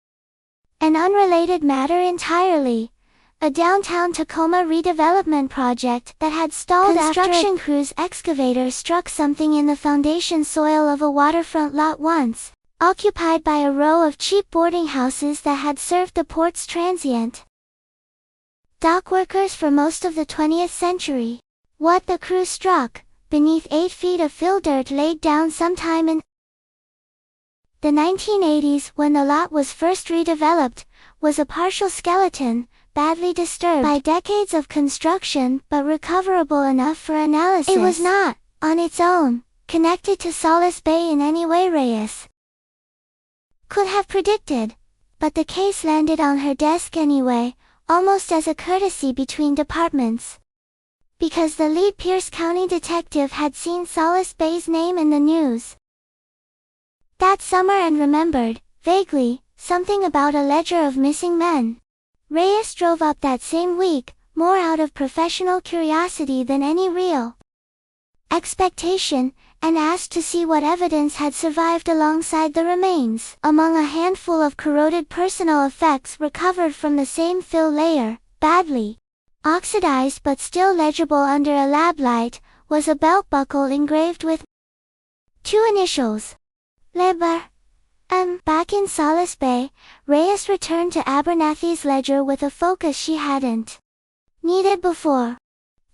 an unrelated matter entirely, a downtown Tacoma redevelopment project that had stalled after construction crew's excavator struck something in the foundation soil of a waterfront lot once, occupied by a row of cheap boarding houses that had served the port's transient dock workers for most of the 20th century. What the crew struck, beneath 8 feet of fill dirt laid down sometime in the 1980s when the lot was first redeveloped, was a partial skeleton, badly disturbed by decades of construction but recoverable enough for analysis. It was not, on its own, connected to Solace Bay in any way Reyes could have predicted, but the case landed on her desk anyway, almost as a courtesy between departments. Because the lead Pierce County detective had seen Solace Bay's name in the news that summer and remembered, vaguely, something about a ledger of missing men. Reyes drove up that same week, more out of professional curiosity than any real expectation, and asked to see what evidence had survived alongside the remains. Among a handful of corroded personal effects recovered from the same fill layer, badly oxidized but still legible under a lab light, was a belt buckle engraved with 2 initials. Leber. Back in Solace Bay, Reyes returned to Abernathy's ledger with a focus she hadn't needed before.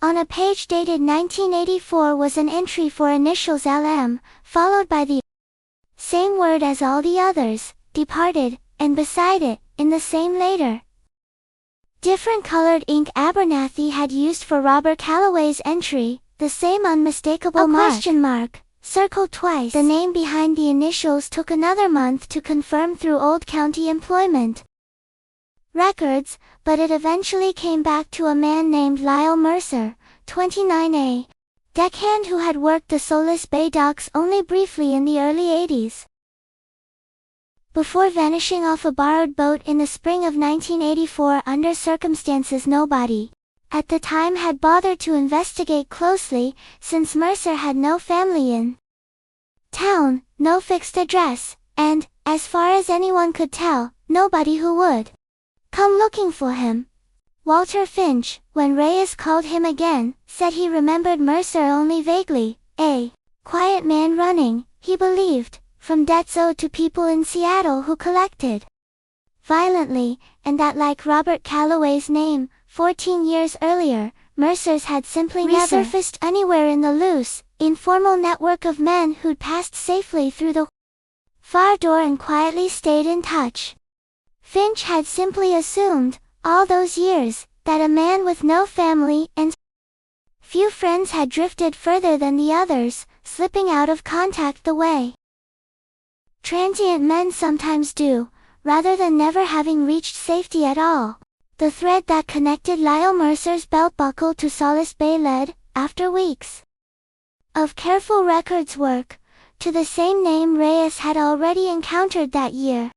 On a page dated 1984 was an entry for initials LM, followed by the same word as all the others, departed, and beside it, in the same later, different colored ink Abernathy had used for Robert Calloway's entry, the same unmistakable question mark, circled twice. The name behind the initials took another month to confirm through Old County employment records, but it eventually came back to a man named Lyle Mercer, 29A, deckhand who had worked the Solace Bay docks only briefly in the early 80s. Before vanishing off a borrowed boat in the spring of 1984 under circumstances nobody at the time had bothered to investigate closely, since Mercer had no family in town, no fixed address, and, as far as anyone could tell, nobody who would come looking for him. Walter Finch, when Reyes called him again, said he remembered Mercer only vaguely, a quiet man running, he believed, from debts owed to people in Seattle who collected violently, and that like Robert Calloway's name, 14 years earlier, Mercer's had simply never resurfaced anywhere in the loose, informal network of men who'd passed safely through the far door and quietly stayed in touch. Finch had simply assumed, all those years, that a man with no family and few friends had drifted further than the others, slipping out of contact the way transient men sometimes do, rather than never having reached safety at all. The thread that connected Lyle Mercer's belt buckle to Solace Bay led, after weeks of careful records work, to the same name Reyes had already encountered that year.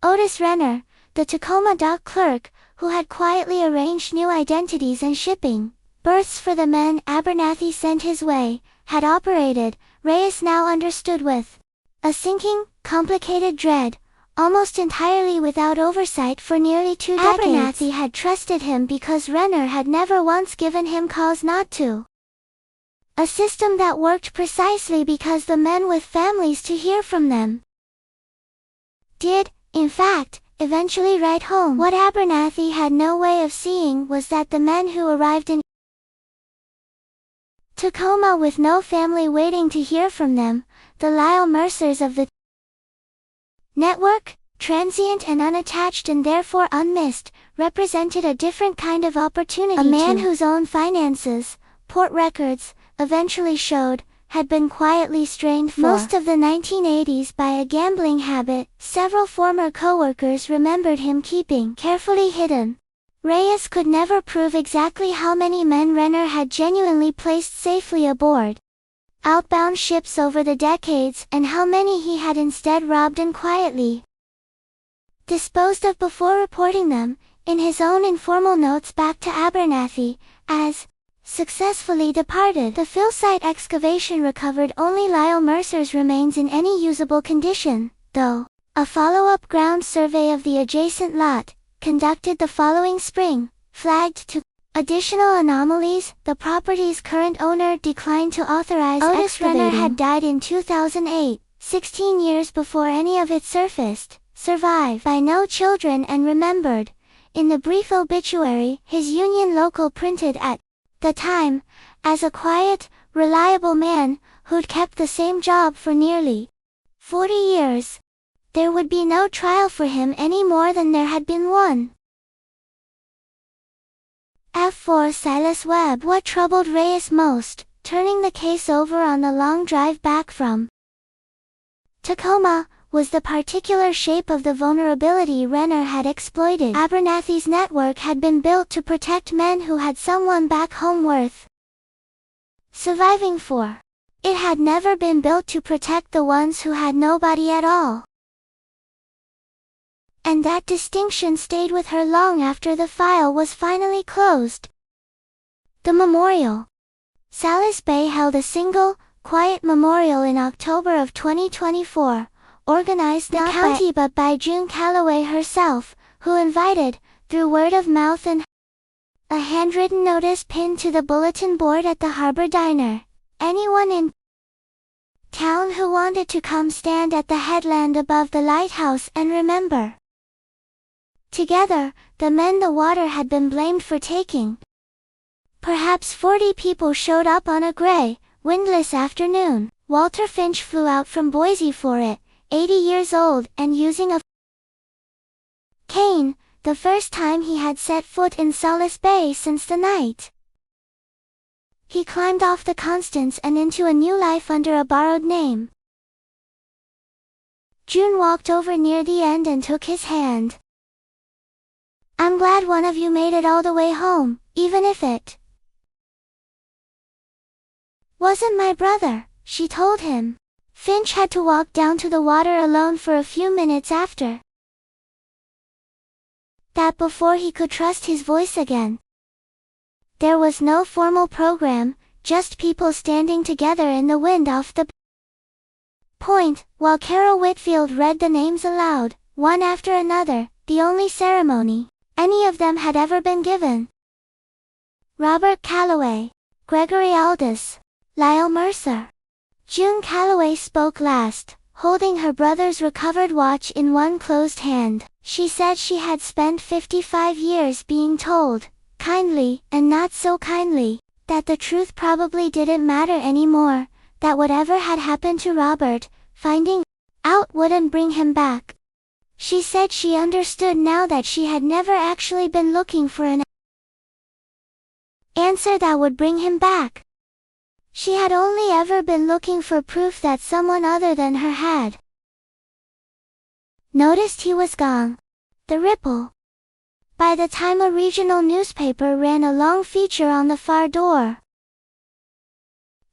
Otis Renner, the Tacoma dock clerk, who had quietly arranged new identities and shipping berths for the men Abernathy sent his way, had operated, Reyes now understood with a sinking, complicated dread, almost entirely without oversight for nearly 2 decades. Abernathy had trusted him because Renner had never once given him cause not to. A system that worked precisely because the men with families to hear from them did, in fact, eventually write home. What Abernathy had no way of seeing was that the men who arrived in Tacoma with no family waiting to hear from them, the Lyle Mercers of the network, transient and unattached and therefore unmissed, represented a different kind of opportunity. A man whose own finances, port records, eventually showed, had been quietly strained for most of the 1980s by a gambling habit several former co-workers remembered him keeping carefully hidden. Reyes could never prove exactly how many men Renner had genuinely placed safely aboard outbound ships over the decades and how many he had instead robbed and quietly disposed of before reporting them, in his own informal notes back to Abernathy, as successfully departed. The fill site excavation recovered only Lyle Mercer's remains in any usable condition, though a follow-up ground survey of the adjacent lot, conducted the following spring, flagged to additional anomalies. The property's current owner declined to authorize excavating. Otis Renner had died in 2008, 16 years before any of it surfaced, survived by no children and remembered, in the brief obituary his Union local printed at the time, as a quiet, reliable man who'd kept the same job for nearly 40 years. There would be no trial for him any more than there had been one. F4 Silas Webb. What troubled Reyes most, turning the case over on the long drive back from Tacoma, was the particular shape of the vulnerability Renner had exploited. Abernathy's network had been built to protect men who had someone back home worth surviving for. It had never been built to protect the ones who had nobody at all. And that distinction stayed with her long after the file was finally closed. The memorial. Solace Bay held a single, quiet memorial in October of 2024, organized not by the county but by June Calloway herself, who invited, through word of mouth and a handwritten notice pinned to the bulletin board at the Harbor Diner, anyone in town who wanted to come stand at the headland above the lighthouse and remember. Together, the men the water had been blamed for taking. Perhaps 40 people showed up on a gray, windless afternoon. Walter Finch flew out from Boise for it, 80 years old and using a cane, the first time he had set foot in Solace Bay since the night he climbed off the Constance and into a new life under a borrowed name. June walked over near the end and took his hand. "I'm glad one of you made it all the way home, even if it wasn't my brother," she told him. Finch had to walk down to the water alone for a few minutes after that before he could trust his voice again. There was no formal program, just people standing together in the wind off the point, while Carol Whitfield read the names aloud, one after another, the only ceremony any of them had ever been given. Robert Calloway, Gregory Aldous, Lyle Mercer. June Calloway spoke last, holding her brother's recovered watch in one closed hand. She said she had spent 55 years being told, kindly and not so kindly, that the truth probably didn't matter anymore, that whatever had happened to Robert, finding out wouldn't bring him back. She said she understood now that she had never actually been looking for an answer that would bring him back. She had only ever been looking for proof that someone other than her had noticed he was gone. The Ripple. By the time a regional newspaper ran a long feature on the far door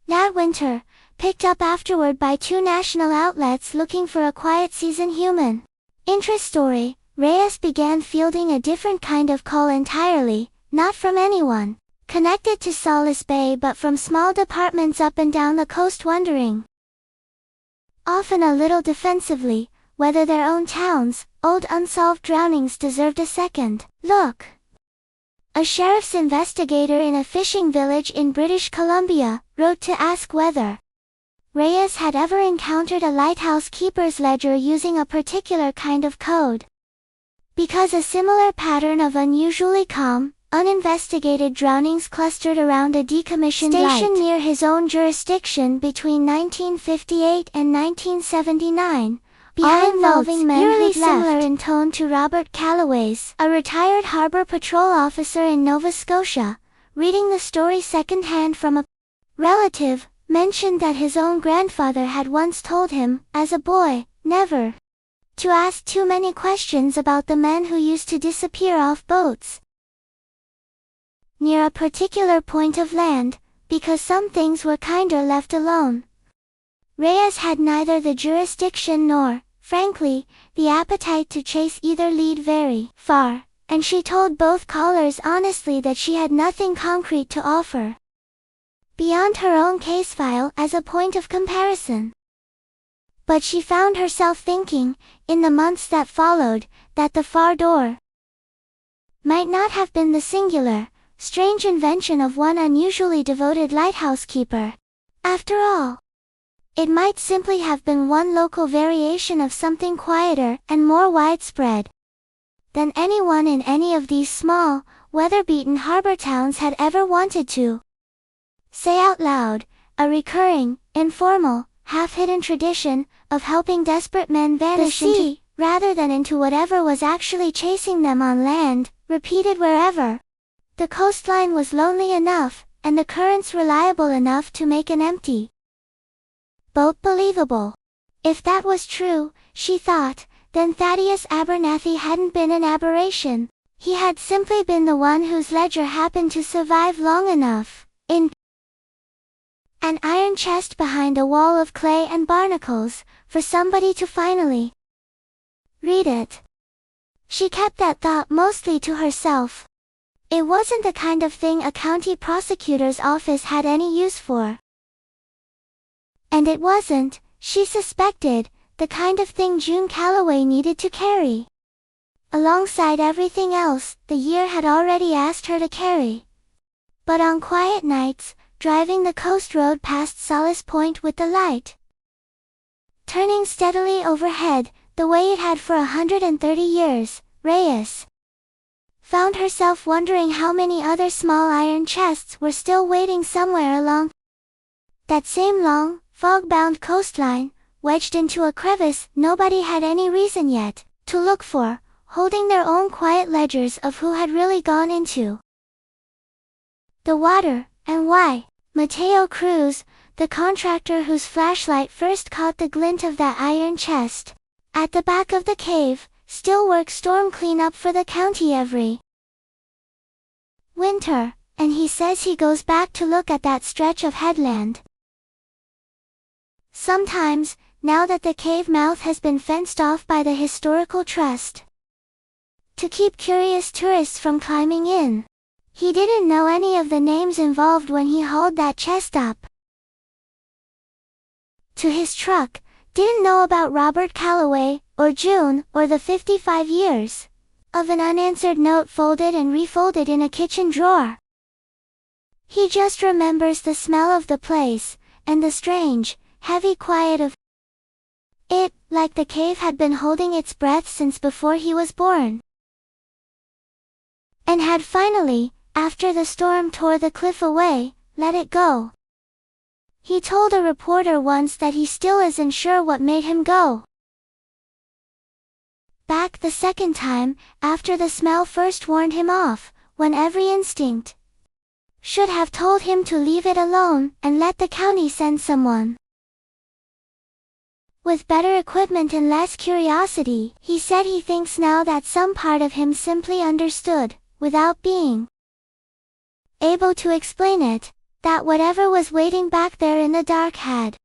that winter, picked up afterward by 2 national outlets looking for a quiet season human interest story, Reyes began fielding a different kind of call entirely, not from anyone connected to Solace Bay but from small departments up and down the coast wondering, often a little defensively, whether their own towns, old unsolved drownings deserved a second look. A sheriff's investigator in a fishing village in British Columbia wrote to ask whether Reyes had ever encountered a lighthouse keeper's ledger using a particular kind of code. Because a similar pattern of unusually calm, uninvestigated drownings clustered around a decommissioned station near his own jurisdiction between 1958 and 1979, all involving men eerily similar in tone to Robert Calloway's, a retired harbor patrol officer in Nova Scotia, reading the story secondhand from a relative, mentioned that his own grandfather had once told him, as a boy, never to ask too many questions about the men who used to disappear off boats near a particular point of land, because some things were kinder left alone. Reyes had neither the jurisdiction nor, frankly, the appetite to chase either lead very far, and she told both callers honestly that she had nothing concrete to offer beyond her own case file as a point of comparison. But she found herself thinking, in the months that followed, that the far door might not have been the singular, strange invention of one unusually devoted lighthouse keeper. After all, it might simply have been one local variation of something quieter and more widespread than anyone in any of these small, weather-beaten harbor towns had ever wanted to say out loud, a recurring, informal, half-hidden tradition of helping desperate men vanish into, rather than into whatever was actually chasing them on land, repeated wherever the coastline was lonely enough, and the currents reliable enough to make an empty boat believable. If that was true, she thought, then Thaddeus Abernathy hadn't been an aberration. He had simply been the one whose ledger happened to survive long enough, in an iron chest behind a wall of clay and barnacles, for somebody to finally read it. She kept that thought mostly to herself. It wasn't the kind of thing a county prosecutor's office had any use for. And it wasn't, she suspected, the kind of thing June Calloway needed to carry alongside everything else the year had already asked her to carry. But on quiet nights, driving the coast road past Solace Point with the light turning steadily overhead, the way it had for 130 years, Reyes found herself wondering how many other small iron chests were still waiting somewhere along that same long, fog-bound coastline, wedged into a crevice nobody had any reason yet to look for, holding their own quiet ledgers of who had really gone into the water, and why. Mateo Cruz, the contractor whose flashlight first caught the glint of that iron chest at the back of the cave, still works storm cleanup for the county every winter, and he says he goes back to look at that stretch of headland sometimes, now that the cave mouth has been fenced off by the historical trust to keep curious tourists from climbing in. He didn't know any of the names involved when he hauled that chest up to his truck, didn't know about Robert Calloway, or June, or the 55 years of an unanswered note folded and refolded in a kitchen drawer. He just remembers the smell of the place, and the strange, heavy quiet of it, like the cave had been holding its breath since before he was born. And had finally, after the storm tore the cliff away, let it go. He told a reporter once that he still isn't sure what made him go back the second time, after the smell first warned him off, when every instinct should have told him to leave it alone and let the county send someone with better equipment and less curiosity. He said he thinks now that some part of him simply understood, without being able to explain it, that whatever was waiting back there in the dark had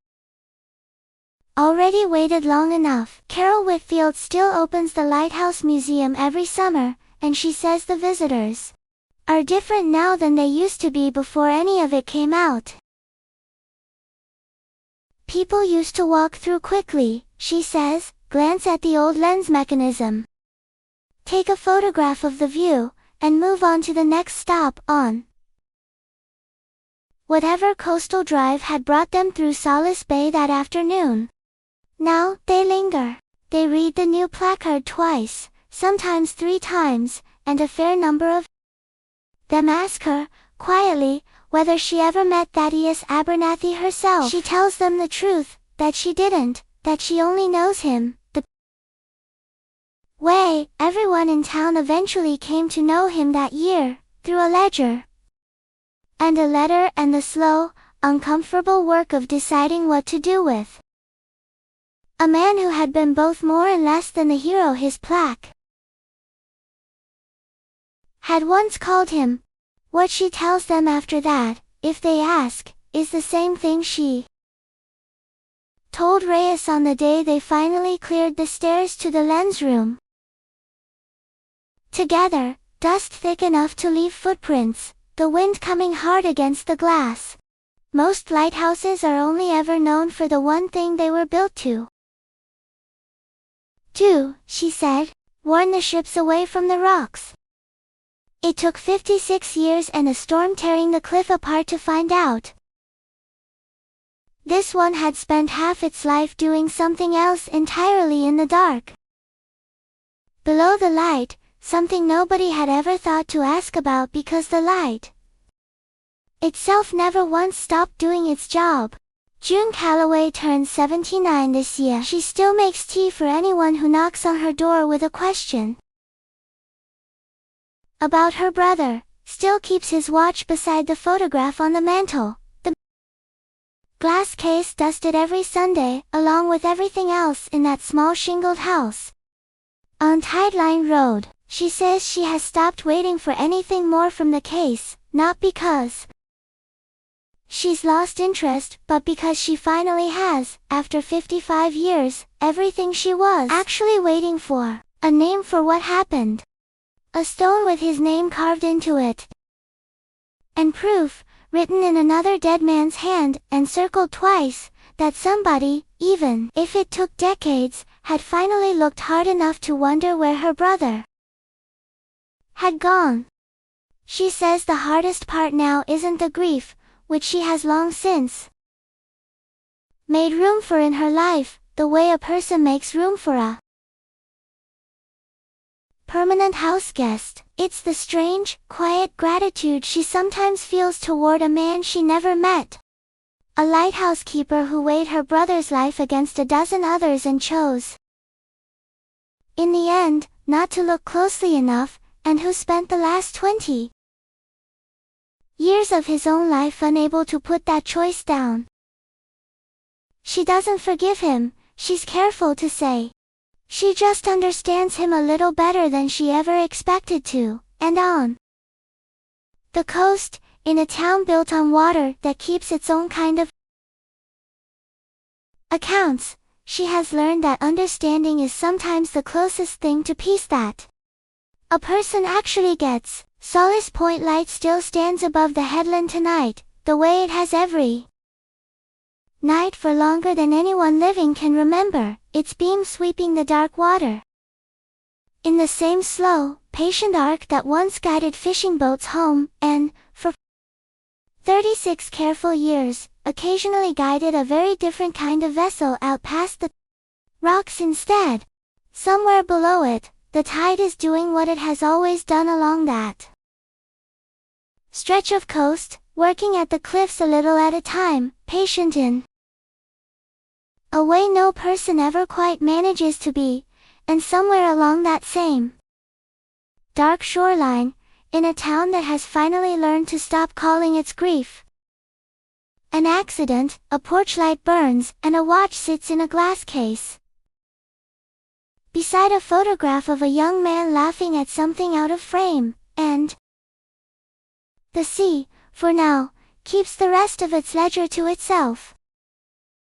already waited long enough. Carol Whitfield still opens the Lighthouse Museum every summer, and she says the visitors are different now than they used to be before any of it came out. People used to walk through quickly, she says, glance at the old lens mechanism, take a photograph of the view, and move on to the next stop on whatever coastal drive had brought them through Solace Bay that afternoon. Now, they linger. They read the new placard twice, sometimes 3 times, and a fair number of them ask her, quietly, whether she ever met Thaddeus Abernathy herself. She tells them the truth, that she didn't, that she only knows him, the way. Everyone in town eventually came to know him that year, through a ledger and a letter and the slow, uncomfortable work of deciding what to do with. A man who had been both more and less than the hero his plaque had once called him. What she tells them after that, if they ask, is the same thing she told Reyes on the day they finally cleared the stairs to the lens room. Together, dust thick enough to leave footprints, the wind coming hard against the glass. Most lighthouses are only ever known for the one thing they were built to do, she said, warn the ships away from the rocks. It took 56 years and a storm tearing the cliff apart to find out. This one had spent half its life doing something else entirely in the dark. Below the light, something nobody had ever thought to ask about because the light itself never once stopped doing its job. June Calloway turns 79 this year. She still makes tea for anyone who knocks on her door with a question about her brother, still keeps his watch beside the photograph on the mantel, the glass case dusted every Sunday, along with everything else in that small shingled house on Tideline Road. She says she has stopped waiting for anything more from the case, not because she's lost interest, but because she finally has, after 55 years, everything she was actually waiting for: a name for what happened, a stone with his name carved into it, and proof, written in another dead man's hand and circled twice, that somebody, even if it took decades, had finally looked hard enough to wonder where her brother had gone. She says the hardest part now isn't the grief, which she has long since made room for in her life, the way a person makes room for a permanent house guest. It's the strange, quiet gratitude she sometimes feels toward a man she never met. A lighthouse keeper who weighed her brother's life against a dozen others and chose, in the end, not to look closely enough, and who spent the last 20 years of his own life unable to put that choice down. She doesn't forgive him, she's careful to say. She just understands him a little better than she ever expected to, and on the coast, in a town built on water that keeps its own kind of accounts, she has learned that understanding is sometimes the closest thing to peace that a person actually gets. Solace Point light still stands above the headland tonight, the way it has every night for longer than anyone living can remember, its beam sweeping the dark water in the same slow, patient arc that once guided fishing boats home, and, for 36 careful years, occasionally guided a very different kind of vessel out past the rocks instead. Somewhere below it, the tide is doing what it has always done along that stretch of coast, working at the cliffs a little at a time, patient in a way no person ever quite manages to be, and somewhere along that same dark shoreline, in a town that has finally learned to stop calling its grief an accident, a porch light burns, and a watch sits in a glass case beside a photograph of a young man laughing at something out of frame, and the sea, for now, keeps the rest of its ledger to itself.